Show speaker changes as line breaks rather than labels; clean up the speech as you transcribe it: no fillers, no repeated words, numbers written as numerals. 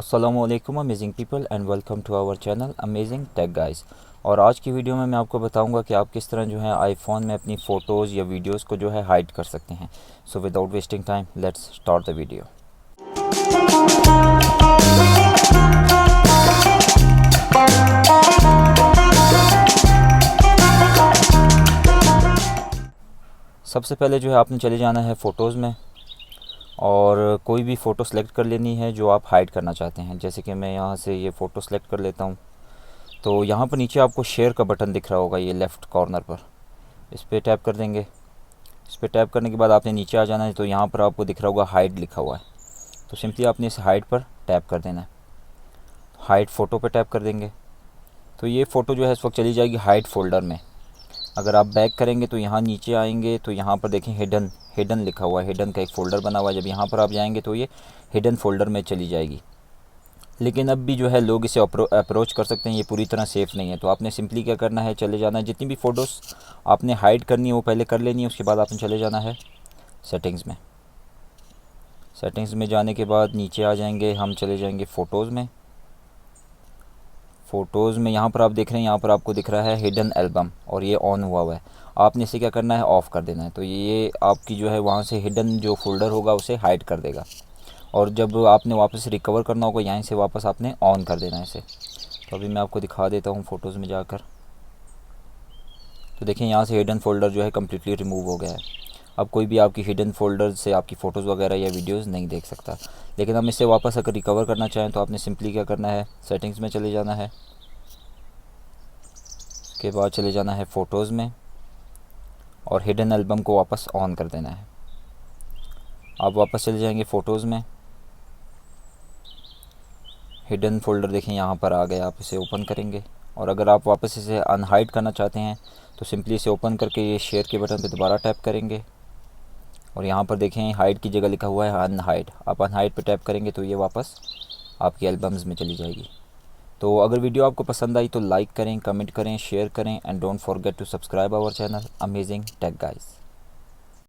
अस्सलामुअलैकुम amazing people and welcome to our channel amazing tech guys. और आज की वीडियो में मैं आपको बताऊंगा कि आप किस तरह जो है आईफोन में अपनी फ़ोटोज़ या वीडियोस को जो है हाइड कर सकते हैं। So without wasting time let's start the video. सबसे पहले जो है आपने चले जाना है फ़ोटोज़ में और कोई भी फ़ोटो सेलेक्ट कर लेनी है जो आप हाइड करना चाहते हैं। जैसे कि मैं यहाँ से ये फ़ोटो सेलेक्ट कर लेता हूँ। तो यहाँ पर नीचे आपको शेयर का बटन दिख रहा होगा, ये लेफ़्ट कॉर्नर पर, इस पर टैप कर देंगे। इस पर टैप करने के बाद आपने नीचे आ जाना है। तो यहाँ पर आपको दिख रहा होगा हाइड लिखा हुआ है, तो सिंपली आपने इस हाइड पर टैप कर देना है। हाइड फ़ोटो पर टैप कर देंगे तो ये फ़ोटो जो है इस वक्त चली जाएगी हाइड फ़ोल्डर में। अगर आप बैक करेंगे तो यहाँ नीचे आएंगे तो यहाँ पर देखें हिडन लिखा हुआ है, हिडन का एक फ़ोल्डर बना हुआ है। जब यहाँ पर आप जाएंगे तो ये हिडन फ़ोल्डर में चली जाएगी। लेकिन अब भी जो है लोग इसे अप्रोच कर सकते हैं, ये पूरी तरह सेफ़ नहीं है। तो आपने सिंपली क्या करना है, चले जाना है, जितनी भी फ़ोटोज़ आपने हाइड करनी है वो पहले कर लेनी है। उसके बाद आपने चले जाना है सेटिंग्स में। सेटिंग्स में जाने के बाद नीचे आ जाएंगे, हम चले जाएंगे फ़ोटोज़ में। फ़ोटोज़ में यहाँ पर आप देख रहे हैं, यहाँ पर आपको दिख रहा है हिडन एल्बम और ये ऑन हुआ है। आपने इसे क्या करना है, ऑफ़ कर देना है। तो ये आपकी जो है वहाँ से हिडन जो फ़ोल्डर होगा उसे हाइड कर देगा। और जब आपने वापस रिकवर करना होगा यहाँ से वापस आपने ऑन कर देना है इसे। तो अभी मैं आपको दिखा देता हूँ फ़ोटोज़ में जाकर। तो देखें यहाँ से हिडन फ़ोल्डर जो है कम्प्लीटली रिमूव हो गया है। अब कोई भी आपकी हिडन फ़ोल्डर से आपकी फ़ोटोज़ वगैरह या वीडियोज़ नहीं देख सकता। लेकिन हम इसे वापस अगर रिकवर करना चाहें तो आपने सिंपली क्या करना है, सेटिंग्स में चले जाना है। उसके बाद चले जाना है फ़ोटोज़ में और हिडन एल्बम को वापस ऑन कर देना है। आप वापस चले जाएंगे फ़ोटोज़ में, हिडन फ़ोल्डर देखें यहाँ पर आ गया। आप इसे ओपन करेंगे और अगर आप वापस इसे अनहाइड करना चाहते हैं तो सिंपली इसे ओपन करके ये शेयर के बटन पे दोबारा टैप करेंगे और यहाँ पर देखें हाइड की जगह लिखा हुआ है अनहाइड। आप अनहाइड पे टैप करेंगे तो ये वापस आपकी एल्बम्स में चली जाएगी। तो अगर वीडियो आपको पसंद आई तो लाइक करें, कमेंट करें, शेयर करें and don't forget to subscribe our channel amazing tech guys.